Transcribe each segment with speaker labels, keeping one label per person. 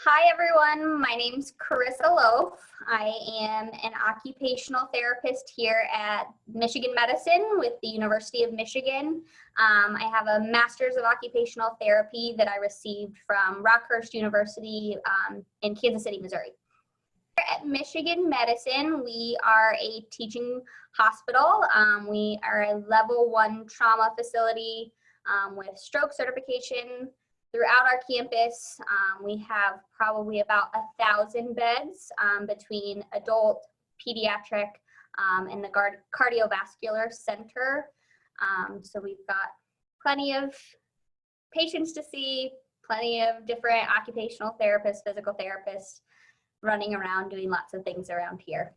Speaker 1: Hi everyone, my name's Carissa Loof. I am an occupational therapist here at Michigan Medicine with the University of Michigan. I have a master's of occupational therapy that I received from Rockhurst University in Kansas City, Missouri. Here at Michigan Medicine, we are a teaching hospital. We are a level 1 trauma facility with stroke certification. Throughout our campus, we have probably about 1,000 beds between adult, pediatric, and the cardiovascular center. So we've got plenty of patients to see, plenty of different occupational therapists, physical therapists running around doing lots of things around here.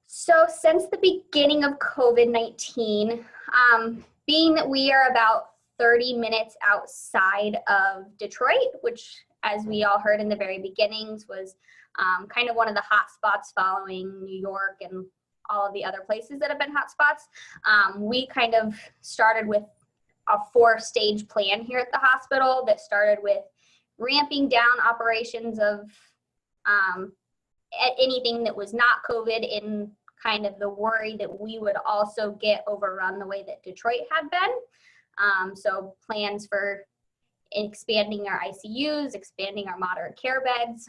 Speaker 1: So since the beginning of COVID-19, being that we are about 30 minutes outside of Detroit, which, as we all heard in the very beginnings, was kind of one of the hot spots following New York and all of the other places that have been hot spots. We kind of started with a 4-stage plan here at the hospital that started with ramping down operations of anything that was not COVID, in kind of the worry that we would also get overrun the way that Detroit had been. So plans for expanding our ICUs, expanding our moderate care beds.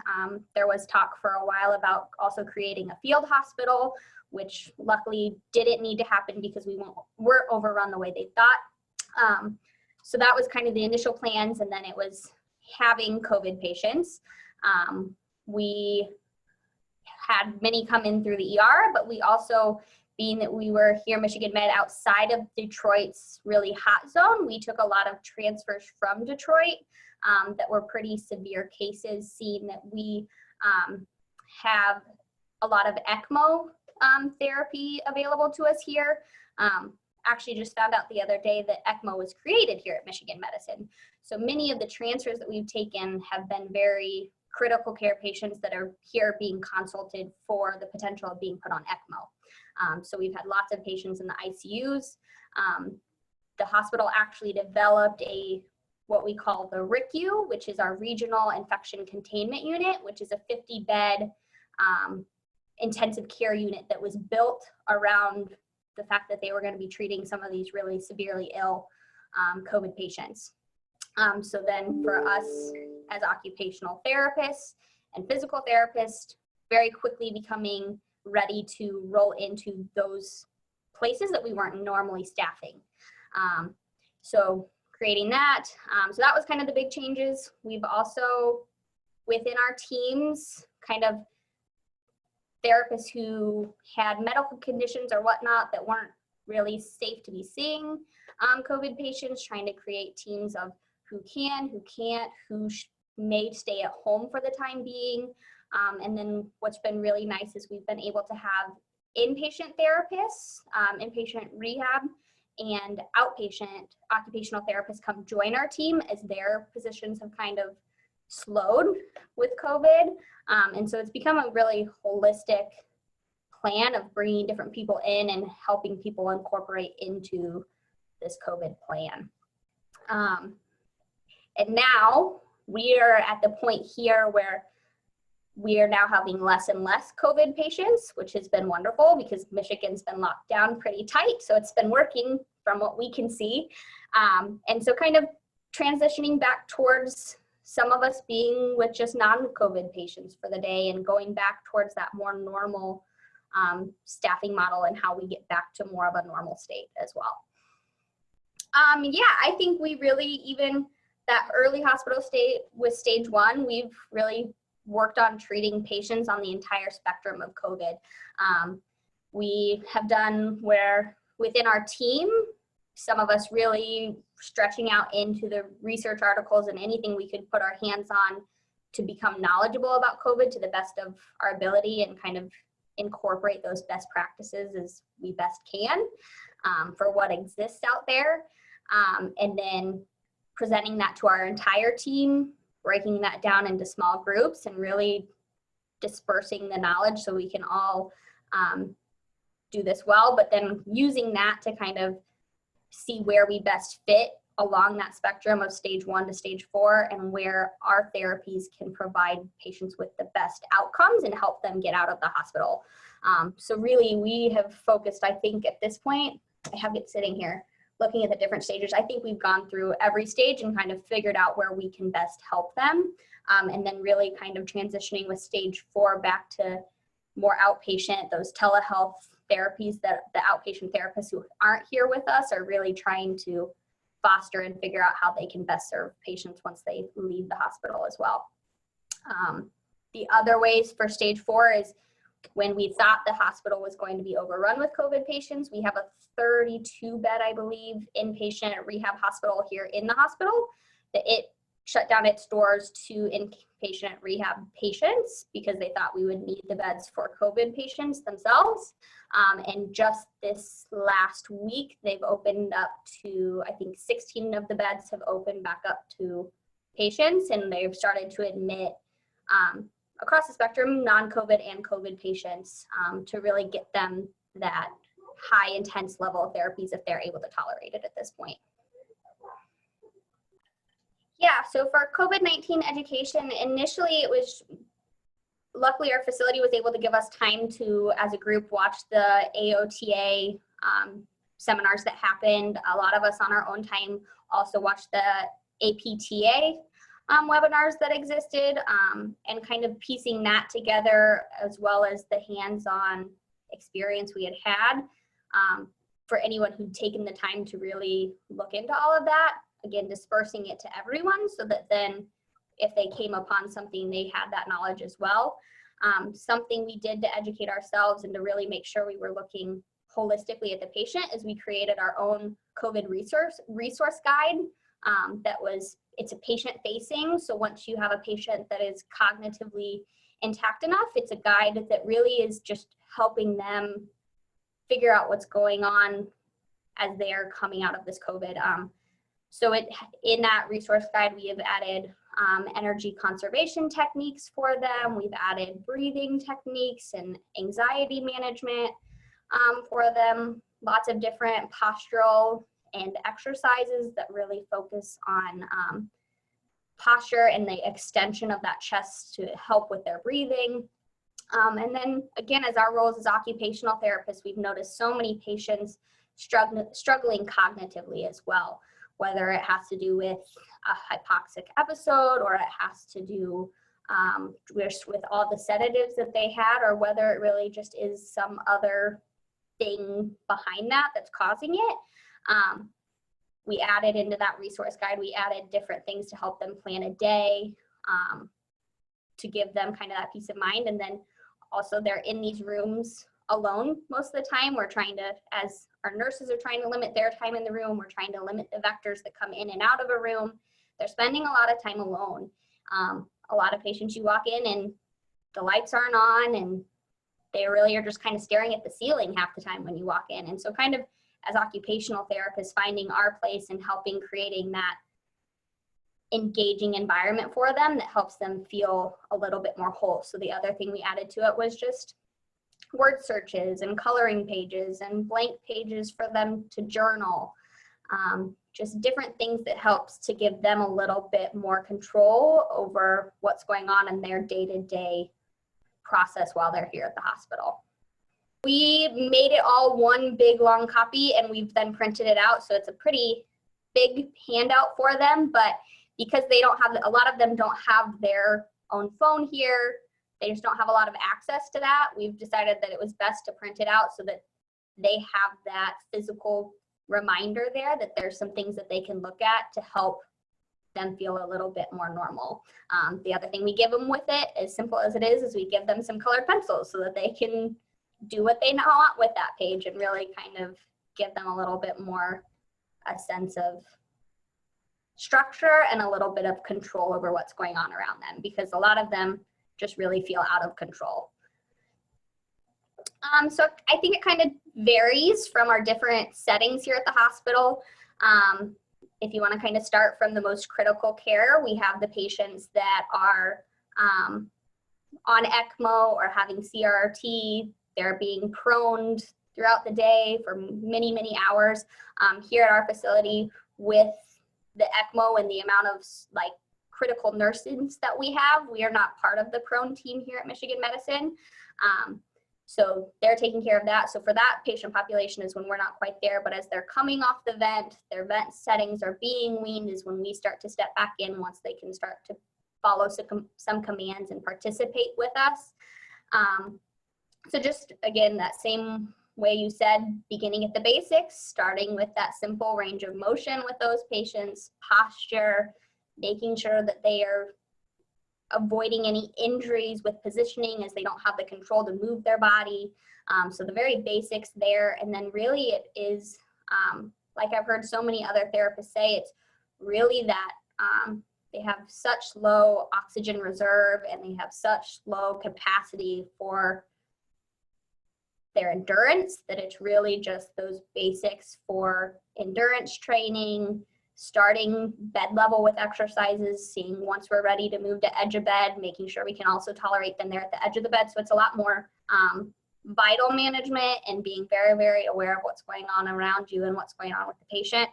Speaker 1: There was talk for a while about also creating a field hospital, which luckily didn't need to happen because we weren't overrun the way they thought. So that was kind of the initial plans, and then it was having COVID patients. We had many come in through the ER, but we also, being that we were here, Michigan Med, outside of Detroit's really hot zone, we took a lot of transfers from Detroit that were pretty severe cases, seeing that we have a lot of ECMO therapy available to us here. Actually just found out the other day that ECMO was created here at Michigan Medicine. So many of the transfers that we've taken have been very critical care patients that are here being consulted for the potential of being put on ECMO. So we've had lots of patients in the ICUs. The hospital actually developed what we call the RICU, which is our Regional Infection Containment Unit, which is a 50-bed intensive care unit that was built around the fact that they were going to be treating some of these really severely ill COVID patients. So then for us as occupational therapists and physical therapists, very quickly becoming ready to roll into those places that we weren't normally staffing. So creating that. So that was kind of the big changes. We've also, within our teams, kind of therapists who had medical conditions or whatnot that weren't really safe to be seeing COVID patients, trying to create teams of who can, who can't, who may stay at home for the time being. And then what's been really nice is we've been able to have inpatient therapists, inpatient rehab, and outpatient occupational therapists come join our team as their positions have kind of slowed with COVID. And so it's become a really holistic plan of bringing different people in and helping people incorporate into this COVID plan. And now we are at the point here where we are now having less and less COVID patients, which has been wonderful because Michigan's been locked down pretty tight. So it's been working from what we can see. And so kind of transitioning back towards some of us being with just non-COVID patients for the day and going back towards that more normal staffing model and how we get back to more of a normal state as well. Yeah, I think we really, even that early hospital state with stage 1, we've really worked on treating patients on the entire spectrum of COVID. We have done where within our team, some of us really stretching out into the research articles and anything we could put our hands on to become knowledgeable about COVID to the best of our ability and kind of incorporate those best practices as we best can for what exists out there. And then presenting that to our entire team, breaking that down into small groups and really dispersing the knowledge so we can all do this well, but then using that to kind of see where we best fit along that spectrum of stage 1 to stage 4 and where our therapies can provide patients with the best outcomes and help them get out of the hospital. So really we have focused, I think at this point, I have it sitting here, looking at the different stages. I think we've gone through every stage and kind of figured out where we can best help them. And then really kind of transitioning with stage 4 back to more outpatient, those telehealth therapies that the outpatient therapists who aren't here with us are really trying to foster and figure out how they can best serve patients once they leave the hospital as well. The other ways for stage 4 is when we thought the hospital was going to be overrun with COVID patients. We have a 32 bed, I believe, inpatient rehab hospital here in the hospital that it shut down its doors to inpatient rehab patients because they thought we would need the beds for COVID patients themselves. And just this last week, they've opened up to, I think 16 of the beds have opened back up to patients, and they've started to admit across the spectrum, non-COVID and COVID patients to really get them that high intense level of therapies if they're able to tolerate it at this point. Yeah, so for COVID-19 education, initially it was, luckily our facility was able to give us time to, as a group, watch the AOTA seminars that happened. A lot of us on our own time also watched the APTA webinars that existed and kind of piecing that together, as well as the hands-on experience we had for anyone who'd taken the time to really look into all of that. Again, dispersing it to everyone so that then if they came upon something, they had that knowledge as well. Something we did to educate ourselves and to really make sure we were looking holistically at the patient is we created our own COVID resource guide it's a patient facing. So once you have a patient that is cognitively intact enough, it's a guide that really is just helping them figure out what's going on as they're coming out of this COVID. So in that resource guide, we have added energy conservation techniques for them. We've added breathing techniques and anxiety management for them. Lots of different postural and exercises that really focus on posture and the extension of that chest to help with their breathing. And then again, as our roles as occupational therapists, we've noticed so many patients struggling cognitively as well, whether it has to do with a hypoxic episode or it has to do with all the sedatives that they had, or whether it really just is some other thing behind that that's causing it. We added into that resource guide, we added different things to help them plan a day, to give them kind of that peace of mind. And then also they're in these rooms alone most of the time. We're trying to, as our nurses are trying to limit their time in the room, we're trying to limit the vectors that come in and out of a room. They're spending a lot of time alone. A lot of patients, you walk in and the lights aren't on and they really are just kind of staring at the ceiling half the time when you walk in. And so kind of as occupational therapists, finding our place and helping creating that engaging environment for them that helps them feel a little bit more whole. So the other thing we added to it was just word searches and coloring pages and blank pages for them to journal. Just different things that helps to give them a little bit more control over what's going on in their day-to-day process while they're here at the hospital. We made it all one big long copy and we've then printed it out. So it's a pretty big handout for them, but because they don't have, a lot of them don't have their own phone here, they just don't have a lot of access to that. We've decided that it was best to print it out so that they have that physical reminder there that there's some things that they can look at to help them feel a little bit more normal. The other thing we give them with it, as simple as it is we give them some colored pencils so that they can do what they want with that page and really kind of give them a little bit more a sense of structure and a little bit of control over what's going on around them, because a lot of them just really feel out of control. So I think it kind of varies from our different settings here at the hospital. If you want to kind of start from the most critical care, we have the patients that are on ECMO or having CRRT. They're being proned throughout the day for many, many hours here at our facility with the ECMO and the amount of like critical nurses that we have. We are not part of the prone team here at Michigan Medicine. So they're taking care of that. So for that patient population is when we're not quite there, but as they're coming off the vent, their vent settings are being weaned is when we start to step back in once they can start to follow some commands and participate with us. So just again, that same way you said, beginning at the basics, starting with that simple range of motion with those patients, posture, making sure that they are avoiding any injuries with positioning as they don't have the control to move their body. So the very basics there. And then really it is, like I've heard so many other therapists say, it's really that they have such low oxygen reserve and they have such low capacity for their endurance that it's really just those basics for endurance training, starting bed level with exercises, seeing once we're ready to move to edge of bed, making sure we can also tolerate them there at the edge of the bed. So it's a lot more vital management and being very, very aware of what's going on around you and what's going on with the patient.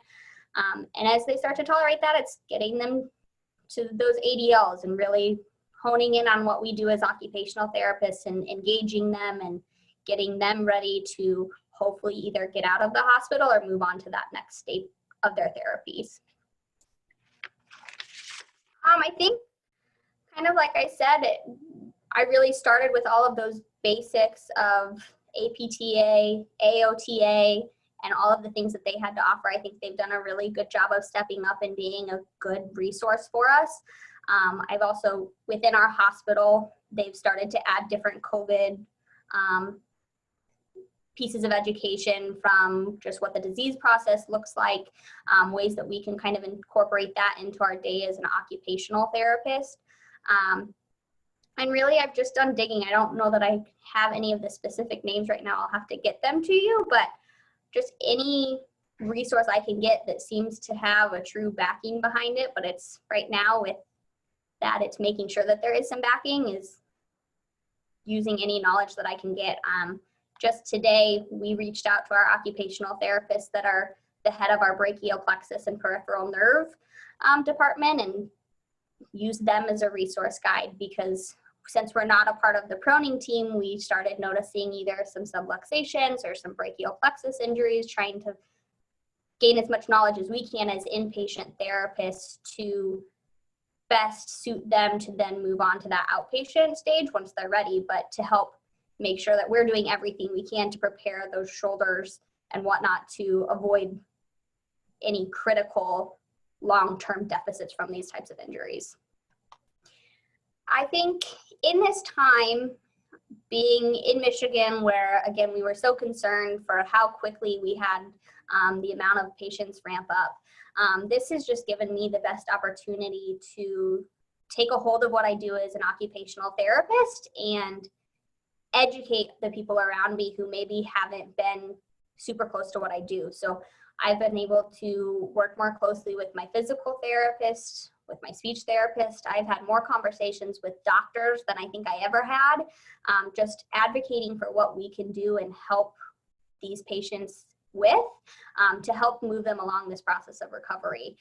Speaker 1: And as they start to tolerate that, it's getting them to those ADLs and really honing in on what we do as occupational therapists and engaging them and getting them ready to hopefully either get out of the hospital or move on to that next state of their therapies. I think kind of like I said, I really started with all of those basics of APTA, AOTA, and all of the things that they had to offer. I think they've done a really good job of stepping up and being a good resource for us. I've also, within our hospital, they've started to add different COVID pieces of education from just what the disease process looks like, ways that we can kind of incorporate that into our day as an occupational therapist. And really, I've just done digging. I don't know that I have any of the specific names right now. I'll have to get them to you, but just any resource I can get that seems to have a true backing behind it. But it's right now with that, it's making sure that there is some backing, is using any knowledge that I can get. Just today, we reached out to our occupational therapists that are the head of our brachial plexus and peripheral nerve department and used them as a resource guide, because since we're not a part of the proning team, we started noticing either some subluxations or some brachial plexus injuries, trying to gain as much knowledge as we can as inpatient therapists to best suit them to then move on to that outpatient stage once they're ready, but to help make sure that we're doing everything we can to prepare those shoulders and whatnot to avoid any critical long-term deficits from these types of injuries. I think in this time, being in Michigan, where again, we were so concerned for how quickly we had the amount of patients ramp up, this has just given me the best opportunity to take a hold of what I do as an occupational therapist and educate the people around me who maybe haven't been super close to what I do. So I've been able to work more closely with my physical therapist, with my speech therapist. I've had more conversations with doctors than I think I ever had, just advocating for what we can do and help these patients with to help move them along this process of recovery.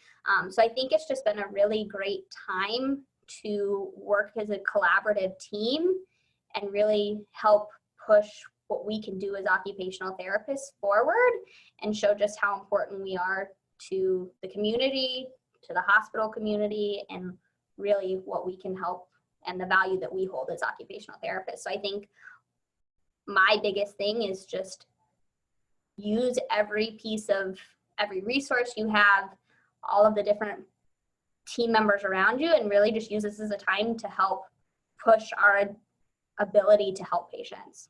Speaker 1: So I think it's just been a really great time to work as a collaborative team and really help push what we can do as occupational therapists forward and show just how important we are to the community, to the hospital community, and really what we can help and the value that we hold as occupational therapists. So I think my biggest thing is just use every resource you have, all of the different team members around you, and really just use this as a time to help push our ability to help patients.